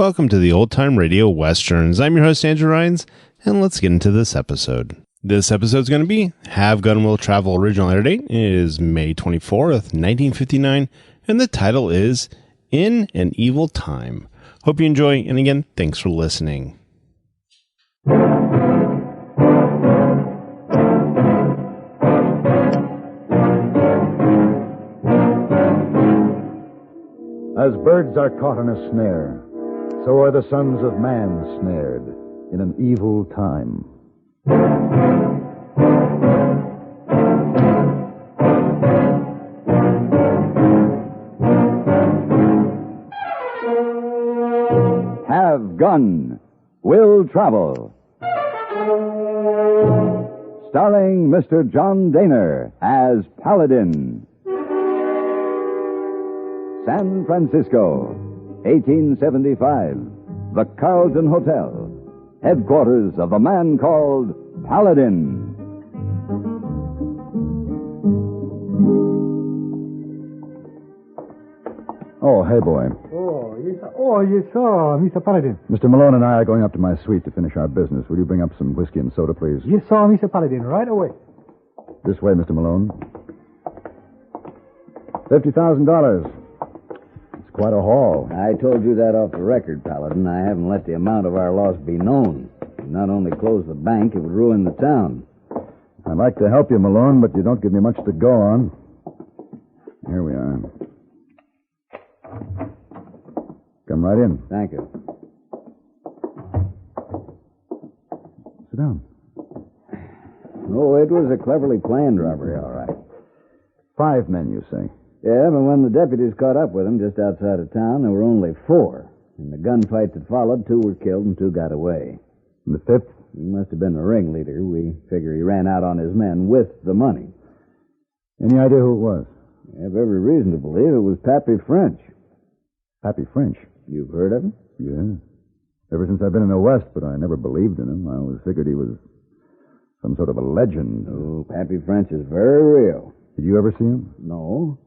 Welcome to the Old Time Radio Westerns. I'm your host, Andrew Rhynes, and let's get into this episode. This episode is going to be Have Gun Will Travel. Original air date is May 24th, 1959, and the title is In an Evil Time. Hope you enjoy, and again, thanks for listening. As birds are caught in a snare, so are the sons of man snared in an evil time. Have Gun Will Travel. Starring Mr. John Dehner as Paladin. San Francisco, 1875. The Carlton Hotel, headquarters of a man called Paladin. Oh, Heyboy. Yes, sir, Mr. Paladin. Mr. Malone and I are going up to my suite to finish our business. Will you bring up some whiskey and soda, please? Yes, sir, Mr. Paladin, right away. This way, Mr. Malone. $50,000. Quite a haul. I told you that off the record, Paladin. I haven't let the amount of our loss be known. It not only close the bank, it would ruin the town. I'd like to help you, Malone, but you don't give me much to go on. Here we are. Come right in. Thank you. Sit down. Oh, it was a cleverly planned robbery, all right. 5 men, you say? Yeah, but when the deputies caught up with him just outside of town, there were only 4. In the gunfight that followed, 2 were killed and 2 got away. And the 5th? He must have been the ringleader. We figure he ran out on his men with the money. Any idea who it was? I have every reason to believe it was Pappy French. Pappy French? You've heard of him? Yeah. Ever since I've been in the West, but I never believed in him. I always figured he was some sort of a legend. Oh, Pappy French is very real. Did you ever see him? No.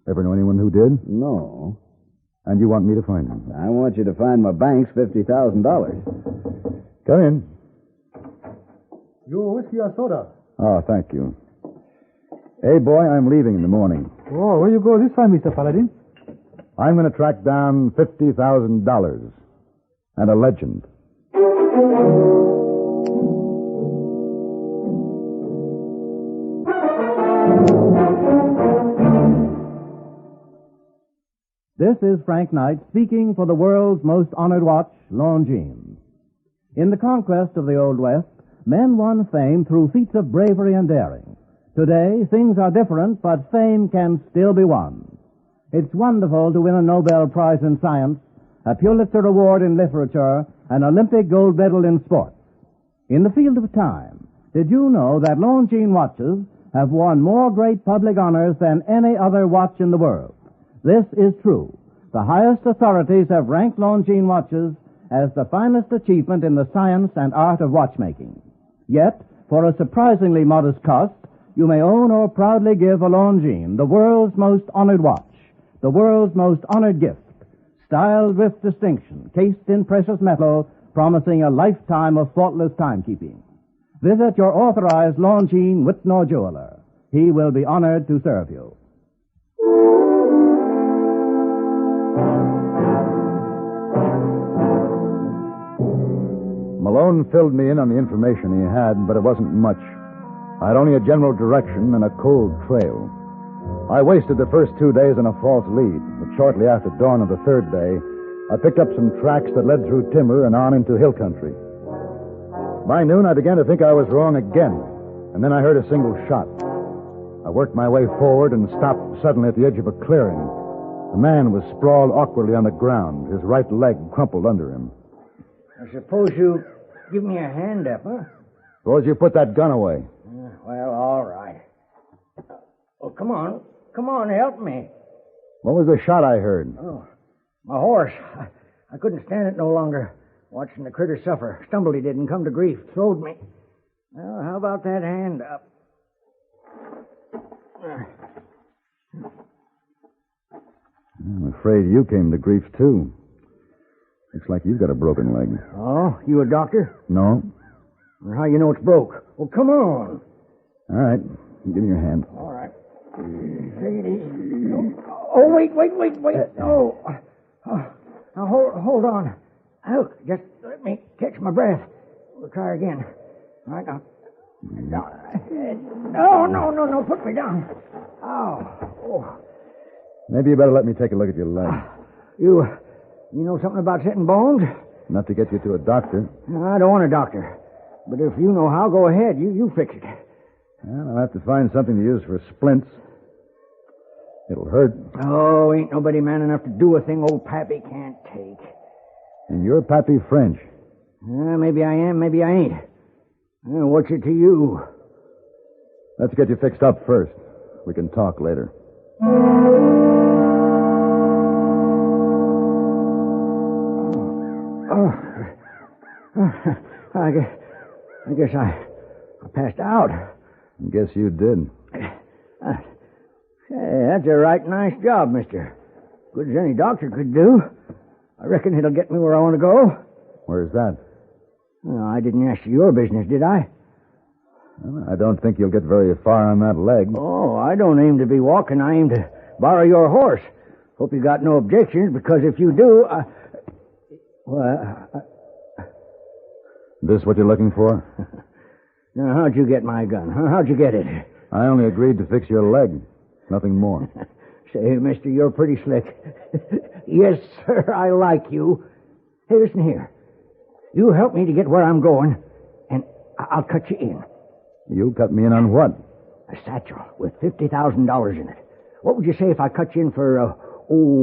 Ever know anyone who did? No. And you want me to find him? I want you to find my bank's $50,000. Come in. Your whiskey or soda? Oh, thank you. Hey, boy, I'm leaving in the morning. Oh, where you go this time, Mr. Paladin? I'm going to track down $50,000 and a legend. This is Frank Knight speaking for the world's most honored watch, Longines. In the conquest of the Old West, men won fame through feats of bravery and daring. Today, things are different, but fame can still be won. It's wonderful to win a Nobel Prize in Science, a Pulitzer Award in Literature, an Olympic gold medal in sports. In the field of time, did you know that Longines watches have won more great public honors than any other watch in the world? This is true. The highest authorities have ranked Longines watches as the finest achievement in the science and art of watchmaking. Yet, for a surprisingly modest cost, you may own or proudly give a Longines, the world's most honored watch, the world's most honored gift, styled with distinction, cased in precious metal, promising a lifetime of faultless timekeeping. Visit your authorized Longines Whitnor jeweler. He will be honored to serve you. Malone filled me in on the information he had, but it wasn't much. I had only a general direction and a cold trail. I wasted the first 2 days on a false lead, but shortly after dawn of the 3rd day, I picked up some tracks that led through timber and on into hill country. By noon, I began to think I was wrong again, and then I heard a single shot. I worked my way forward and stopped suddenly at the edge of a clearing. A man was sprawled awkwardly on the ground, his right leg crumpled under him. I suppose you give me a hand up, huh? Suppose you put that gun away. Well, all right. Oh, come on. Come on, help me. What was the shot I heard? Oh, my horse. I couldn't stand it no longer. Watching the critter suffer. Stumbled he did and come to grief. Throwed me. Well, how about that hand up? I'm afraid you came to grief, too. Looks like you've got a broken leg. Oh, you a doctor? No? Well, how you know it's broke? Well, come on. All right. Give me your hand. All right. Oh, wait. Oh. Now, hold on. Look, just let me catch my breath. We'll try again. All right, now. No, put me down. Oh. Maybe you better let me take a look at your leg. You know something about setting bones? Not to get you to a doctor. No, I don't want a doctor. But if you know how, go ahead. You fix it. Well, I'll have to find something to use for splints. It'll hurt. Oh, ain't nobody man enough to do a thing old Pappy can't take. And you're Pappy French. Maybe I am, maybe I ain't. What's it to you? Let's get you fixed up first. We can talk later. I guess I passed out. Guess you did. Hey, that's a right nice job, mister. Good as any doctor could do. I reckon it'll get me where I want to go. Where's that? Well, I didn't ask you your business, did I? Well, I don't think you'll get very far on that leg. Oh, I don't aim to be walking. I aim to borrow your horse. Hope you got no objections, because if you do, This what you're looking for? Now, how'd you get my gun? How'd you get it? I only agreed to fix your leg. Nothing more. Say, mister, you're pretty slick. Yes, sir, I like you. Hey, listen here. You help me to get where I'm going, and I'll cut you in. You cut me in on what? A satchel with $50,000 in it. What would you say if I cut you in for,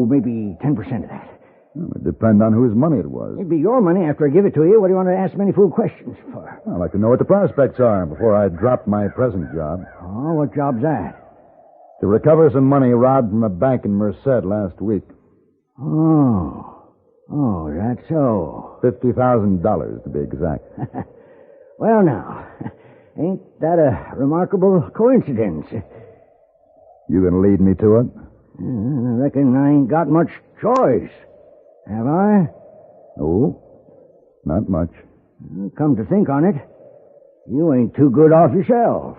maybe 10% of that? Well, it depends on whose money it was. It'd be your money after I give it to you. What do you want to ask many fool questions for? I'd like to know what the prospects are before I drop my present job. Oh, what job's that? To recover some money robbed from a bank in Merced last week. Oh, that's so. $50,000 to be exact. Well, now, ain't that a remarkable coincidence? You gonna lead me to it? I reckon I ain't got much choice. Have I? No, not much. Come to think on it, you ain't too good off yourself.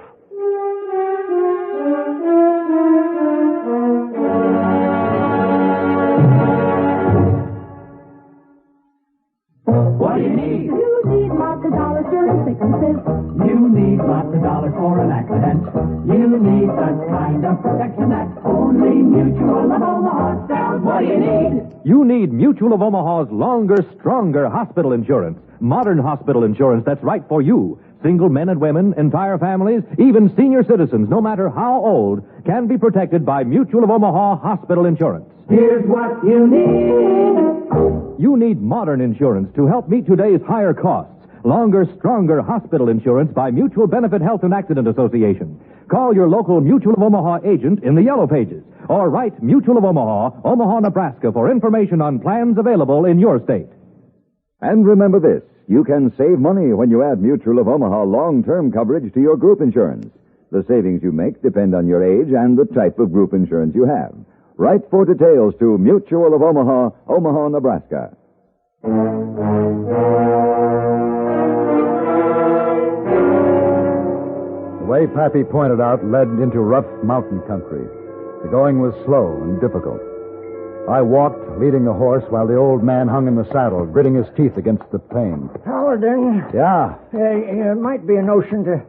What do you need? You need lots of dollars for sicknesses. You need lots of dollars for an accident. You need the kind of protection that only Mutual of Omaha sells. What do you need? You need Mutual of Omaha's longer, stronger hospital insurance. Modern hospital insurance that's right for you. Single men and women, entire families, even senior citizens, no matter how old, can be protected by Mutual of Omaha hospital insurance. Here's what you need. You need modern insurance to help meet today's higher costs. Longer, stronger hospital insurance by Mutual Benefit Health and Accident Association. Call your local Mutual of Omaha agent in the Yellow Pages, or write Mutual of Omaha, Omaha, Nebraska, for information on plans available in your state. And remember this, you can save money when you add Mutual of Omaha long-term coverage to your group insurance. The savings you make depend on your age and the type of group insurance you have. Write for details to Mutual of Omaha, Omaha, Nebraska. The way Pappy pointed out led into rough mountain country. The going was slow and difficult. I walked, leading the horse, while the old man hung in the saddle, gritting his teeth against the pain. Paladin. Yeah? It might be a notion to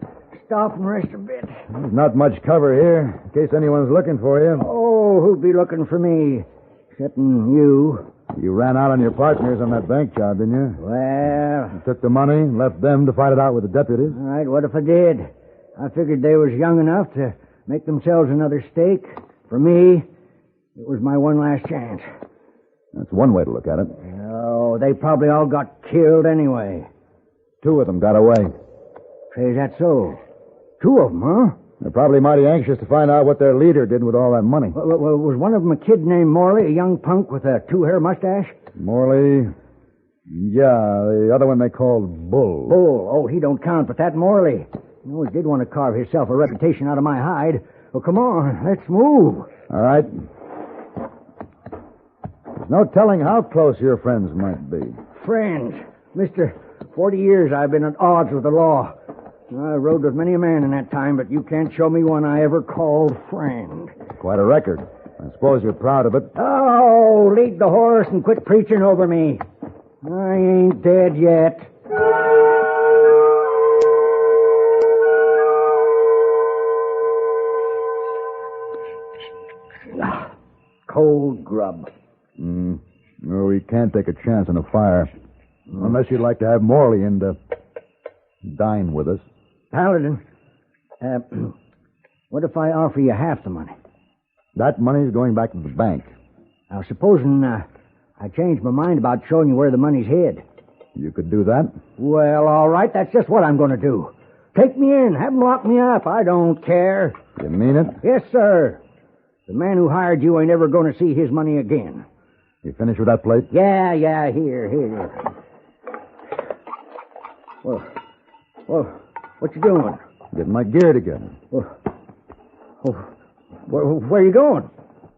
stop and rest a bit. There's not much cover here, in case anyone's looking for you. Oh, who'd be looking for me? Excepting you. You ran out on your partners on that bank job, didn't you? Well... You took the money and left them to fight it out with the deputies? All right, what if I did? I figured they was young enough to make themselves another stake. For me, it was my one last chance. That's one way to look at it. Oh, they probably all got killed anyway. 2 of them got away. Say, is that so? 2 of them, huh? They're probably mighty anxious to find out what their leader did with all that money. Well, was one of them a kid named Morley, a young punk with a 2-hair mustache? Morley? Yeah, the other one they called Bull. Bull? Oh, he don't count, but that Morley. He always did want to carve himself a reputation out of my hide. Well, come on, let's move. All right. There's no telling how close your friends might be. Friends. Mister, 40 years I've been at odds with the law. I rode with many a man in that time, but you can't show me one I ever called friend. Quite a record. I suppose you're proud of it. Oh, lead the horse and quit preaching over me. I ain't dead yet. Cold grub. No, we can't take a chance on a fire. Unless you'd like to have Morley in to dine with us. Paladin, what if I offer you half the money? That money's going back to the bank. Now, supposing I change my mind about showing you where the money's hid. You could do that? Well, all right, that's just what I'm going to do. Take me in, have them lock me up. I don't care. You mean it? Yes, sir. The man who hired you ain't ever going to see his money again. You finished with that plate? Yeah, here. Well, what you doing? Getting my gear together. Where are you going?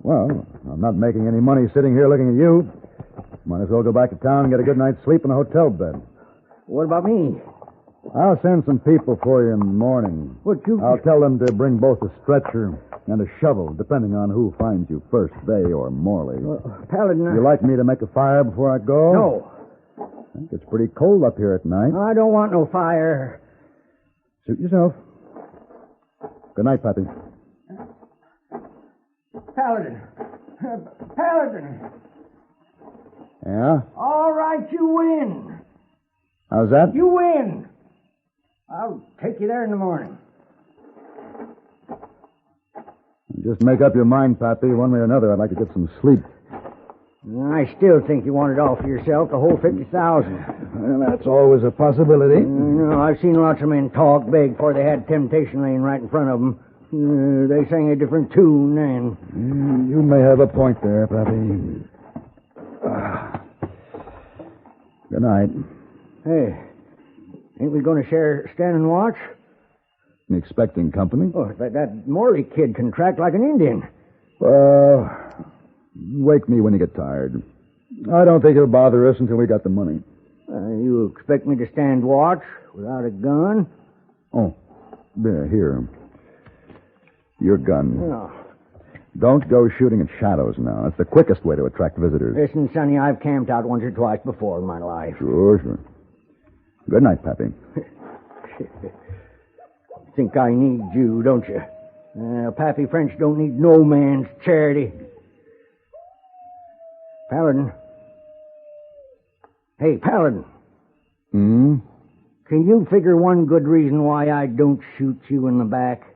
Well, I'm not making any money sitting here looking at you. Might as well go back to town and get a good night's sleep in a hotel bed. What about me? I'll send some people for you in the morning. I'll tell them to bring both a stretcher and a shovel, depending on who finds you first, they or Morley. Paladin... You like me to make a fire before I go? No. I think it's pretty cold up here at night. I don't want no fire. Suit yourself. Good night, Pappy. Paladin. Paladin. Yeah? All right, you win. How's that? You win. I'll take you there in the morning. Just make up your mind, Pappy. One way or another, I'd like to get some sleep. I still think you want it all for yourself, the whole 50,000. Well, that's always a possibility. No, I've seen lots of men talk big before they had temptation laying right in front of them. They sang a different tune then. You may have a point there, Pappy. Good night. Hey, ain't we going to share standing watch? Expecting company? Oh, that Morley kid can track like an Indian. Well, wake me when you get tired. I don't think it'll bother us until we got the money. You expect me to stand watch without a gun? Oh, there, here. Your gun. Oh. Don't go shooting at shadows now. That's the quickest way to attract visitors. Listen, Sonny, I've camped out once or twice before in my life. Sure. Good night, Pappy. Think I need you, don't you? Pappy French don't need no man's charity. Paladin. Hey, Paladin. Hmm? Can you figure one good reason why I don't shoot you in the back?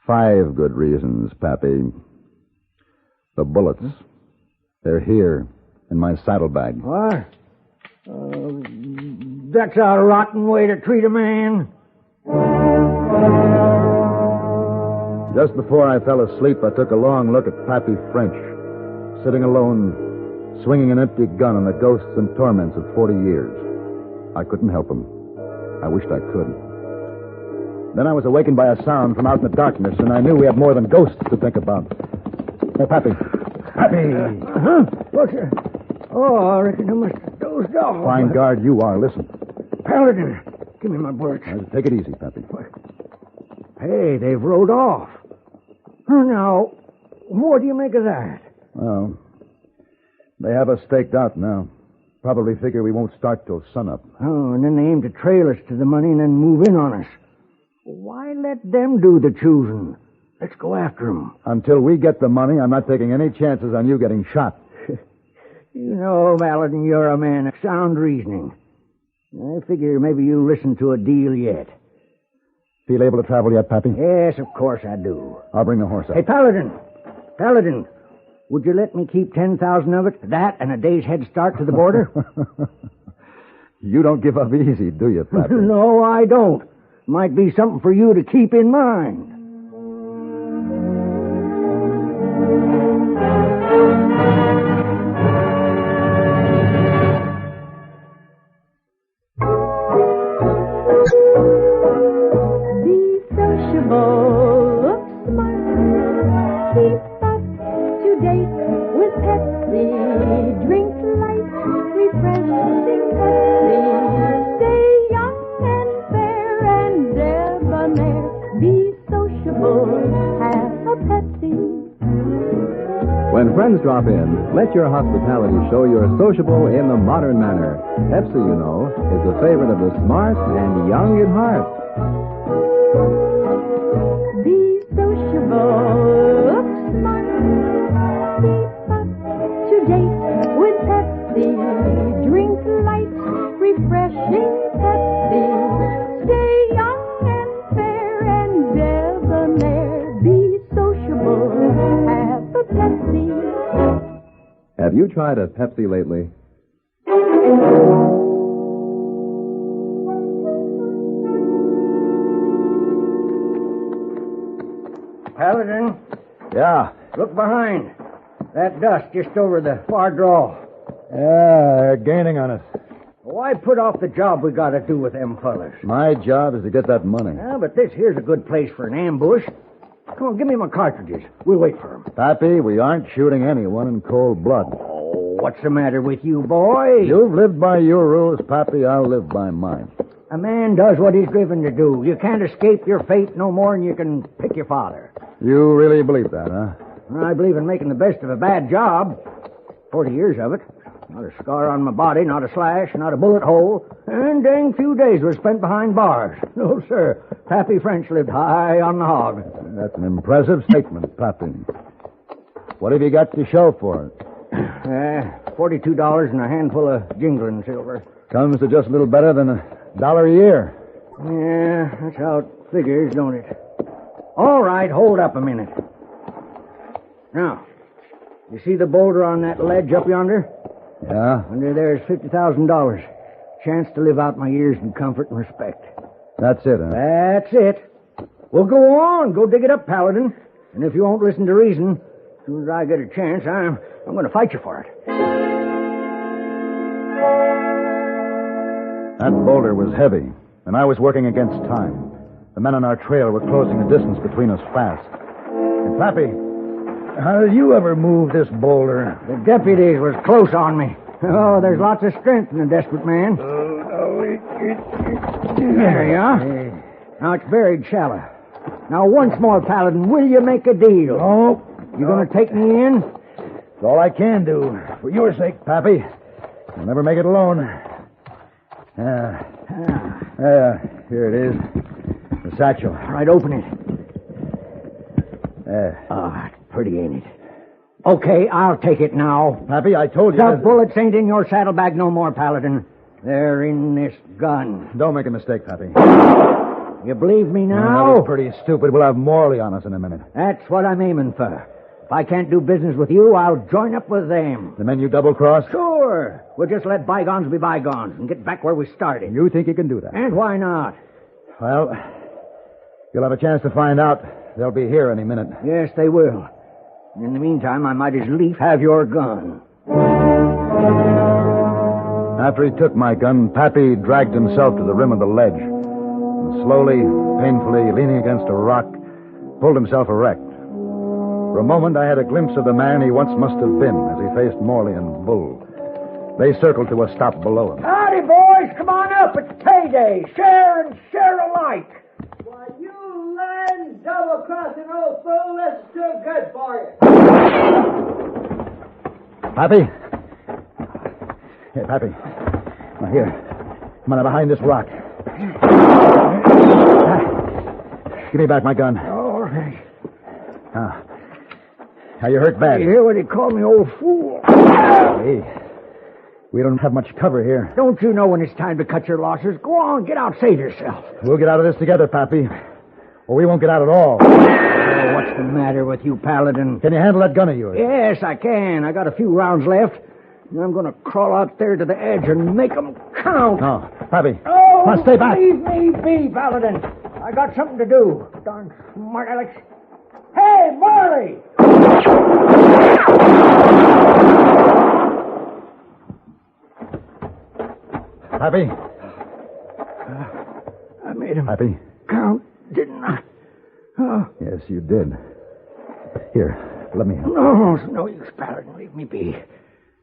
5 good reasons, Pappy. The bullets. They're here, in my saddlebag. What? That's a rotten way to treat a man. Just before I fell asleep, I took a long look at Pappy French, sitting alone, swinging an empty gun on the ghosts and torments of 40 years. I couldn't help him. I wished I could. Then I was awakened by a sound from out in the darkness, and I knew we had more than ghosts to think about. Hey, Pappy. Pappy! What's it? Oh, I reckon I must have dozed off. Fine guard you are. Listen. Paladin, give me my birch. Take it easy, Pappy. Hey, they've rode off. Now, what do you make of that? Well, they have us staked out now. Probably figure we won't start till sunup. Oh, and then they aim to trail us to the money and then move in on us. Why let them do the choosing? Let's go after them. Until we get the money, I'm not taking any chances on you getting shot. You know, Paladin, you're a man of sound reasoning. I figure maybe you'll listen to a deal yet. Feel able to travel yet, Pappy? Yes, of course I do. I'll bring the horse up. Hey, Paladin, would you let me keep 10,000 of it? That and a day's head start to the border? You don't give up easy, do you, Pappy? No, I don't. Might be something for you to keep in mind. Look smart, keep up to date with When friends drop in, let your hospitality show you're sociable in the modern manner. Pepsi, you know, is a favorite of the smart and young at heart. Be sociable, look smart, keep up to date with Pepsi. Drink light, refreshing Pepsi. Stay young and fair and debonair. Be sociable, have a Pepsi. Have you tried a Pepsi lately? Paladin, Yeah. look behind. That dust just over the far draw. Yeah, they're gaining on us. Why put off the job we got to do with them fellas? My job is to get that money. Yeah, but this here's a good place for an ambush. Come on, give me my cartridges. We'll wait for them. Pappy, we aren't shooting anyone in cold blood. Oh, what's the matter with you, boy? You've lived by your rules, Pappy. I'll live by mine. A man does what he's driven to do. You can't escape your fate no more than you can pick your father. You really believe that, huh? I believe in making the best of a bad job. 40 years of it. Not a scar on my body, not a slash, not a bullet hole. And dang few days was spent behind bars. No, sir. Pappy French lived high on the hog. That's an impressive statement, Pappy. What have you got to show for it? $42 and a handful of jingling silver. Comes to just a little better than $1 a year. Yeah, that's how it figures, don't it? All right, hold up a minute. Now, you see the boulder on that ledge up yonder? Yeah? Under there's $50,000. Chance to live out my years in comfort and respect. That's it, huh? That's it. Well, go on. Go dig it up, Paladin. And if you won't listen to reason, as soon as I get a chance, I'm going to fight you for it. That boulder was heavy, and I was working against time. The men on our trail were closing the distance between us fast. And Pappy, how did you ever move this boulder? The deputies was close on me. Oh, there's lots of strength in a desperate man. There you are. Now it's buried shallow. Now once more, Paladin, will you make a deal? No. You going to take me in? It's all I can do. For your sake, Pappy. I'll never make it alone. Here it is. The satchel. All right, open it. It's pretty, ain't it? Okay, I'll take it now. Pappy, I told you... The bullets ain't in your saddlebag no more, Paladin. They're in this gun. Don't make a mistake, Pappy. You believe me No, now? it's pretty stupid. We'll have Morley on us in a minute. That's what I'm aiming for. If I can't do business with you, I'll join up with them. The men you double-crossed? Sure. We'll just let bygones be bygones and get back where we started. You think you can do that? And why not? Well, you'll have a chance to find out. They'll be here any minute. Yes, they will. In the meantime, I might as lief have your gun. After he took my gun, Pappy dragged himself to the rim of the ledge. And slowly, painfully, leaning against a rock, pulled himself erect. For a moment, I had a glimpse of the man he once must have been as he faced Morley and Bull. They circled to a stop below him. Howdy, boys. Come on up. It's payday. Share and share alike. Why, you lying, double-crossing old fool, this is too good for you. Pappy? Here, Pappy. Now, here. Come on, behind this rock. Give me back my gun. All right. Now, you hurt bad. You hear what he called me, old fool? Hey, we don't have much cover here. Don't you know when it's time to cut your losses? Go on, get out, save yourself. We'll get out of this together, Pappy. Or we won't get out at all. Oh, what's the matter with you, Paladin? Can you handle that gun of yours? Yes, I can. I got a few rounds left. And I'm going to crawl out there to the edge and make them count. No, Pappy. Oh, now stay back. Leave me be, Paladin. I got something to do. Darn smart Alex. Hey, Marley! Pappy? I made him Pappy? count, didn't I? Oh. Yes, you did. Here, let me... No, it's no use, Paladin. Leave me be.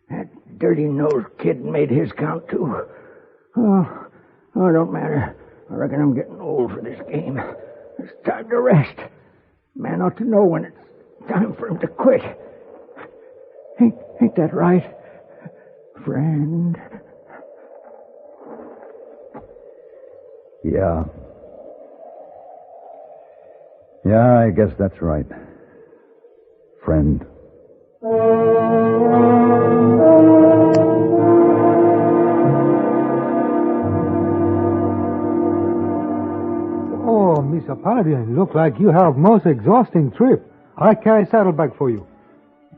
That dirty-nosed kid made his count, too. Oh, it don't matter. I reckon I'm getting old for this game. It's time to rest. Man ought to know when it's time for him to quit. Ain't that right, friend? Yeah. Yeah, I guess that's right. Friend. Oh, Mr. Paladin, look like you have most exhausting trip. I carry saddlebag for you.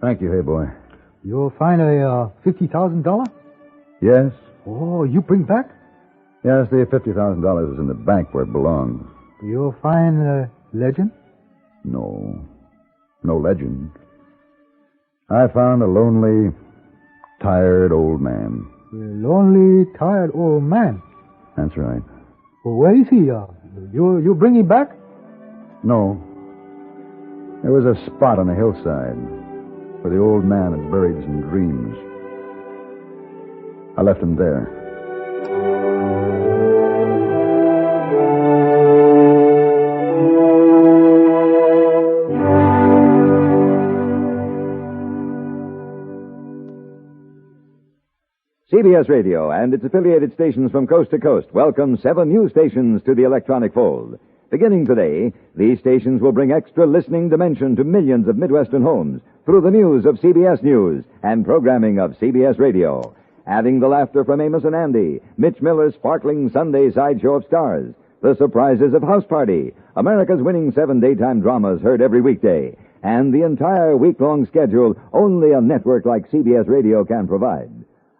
Thank you, Heyboy. You'll find a $50,000? Yes? Oh, you bring back? Yes, the $50,000 is in the bank where it belongs. You'll find a legend? No. No legend. I found a lonely, tired old man. A lonely, tired old man. That's right. Well, where is he? You bring him back? No. There was a spot on the hillside where the old man had buried some dreams. I left him there. CBS Radio and its affiliated stations from coast to coast welcome 7 new stations to the electronic fold. Beginning today, these stations will bring extra listening dimension to millions of Midwestern homes through the news of CBS News and programming of CBS Radio. Adding the laughter from Amos and Andy, Mitch Miller's sparkling Sunday sideshow of stars, the surprises of House Party, America's winning 7 daytime dramas heard every weekday, and the entire week-long schedule only a network like CBS Radio can provide.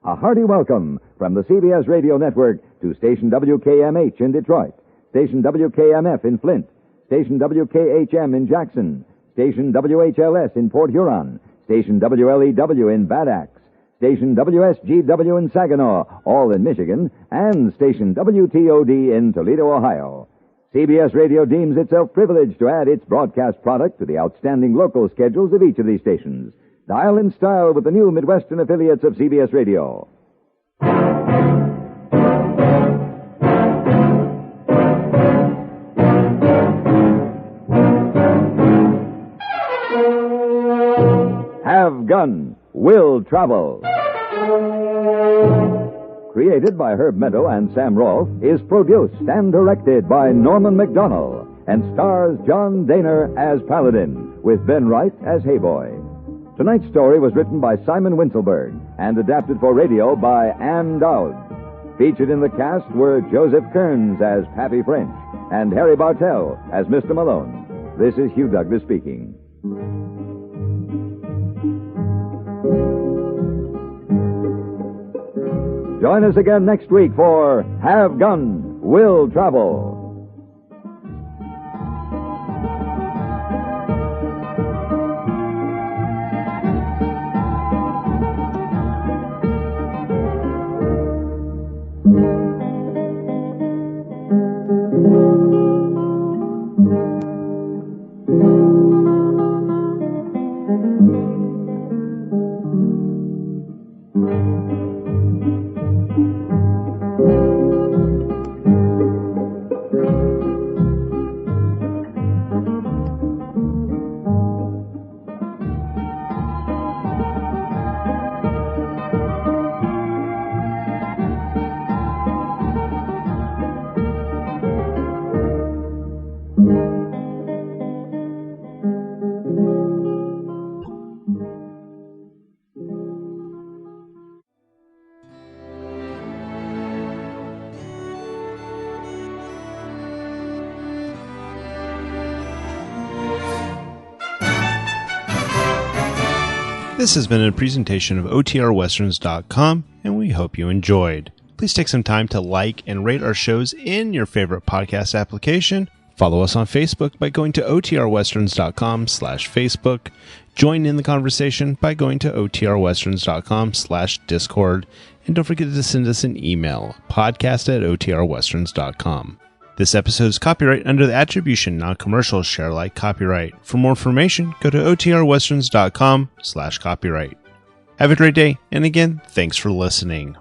A hearty welcome from the CBS Radio Network to station WKMH in Detroit, station WKMF in Flint, station WKHM in Jackson, station WHLS in Port Huron, station WLEW in Bad Axe, station WSGW in Saginaw, all in Michigan, and station WTOD in Toledo, Ohio. CBS Radio deems itself privileged to add its broadcast product to the outstanding local schedules of each of these stations. Dial in style with the new Midwestern affiliates of CBS Radio. Have Gun, Will Travel. Created by Herb Meadow and Sam Rolfe, is produced and directed by Norman MacDonnell and stars John Dehner as Paladin, with Ben Wright as Heyboy. Tonight's story was written by Shimon Wincelberg and adapted for radio by Ann Dowd. Featured in the cast were Joseph Kearns as Pappy French and Harry Bartell as Mr. Malone. This is Hugh Douglas speaking. Join us again next week for Have Gun, Will Travel. This has been a presentation of OTRWesterns.com, and we hope you enjoyed. Please take some time to like and rate our shows in your favorite podcast application. Follow us on Facebook by going to OTRWesterns.com/Facebook. Join in the conversation by going to OTRWesterns.com/Discord. And don't forget to send us an email, podcast@OTRWesterns.com. This episode is copyright under the Attribution Non-Commercial Share Alike copyright. For more information, go to OTRWesterns.com/copyright. Have a great day, and again, thanks for listening.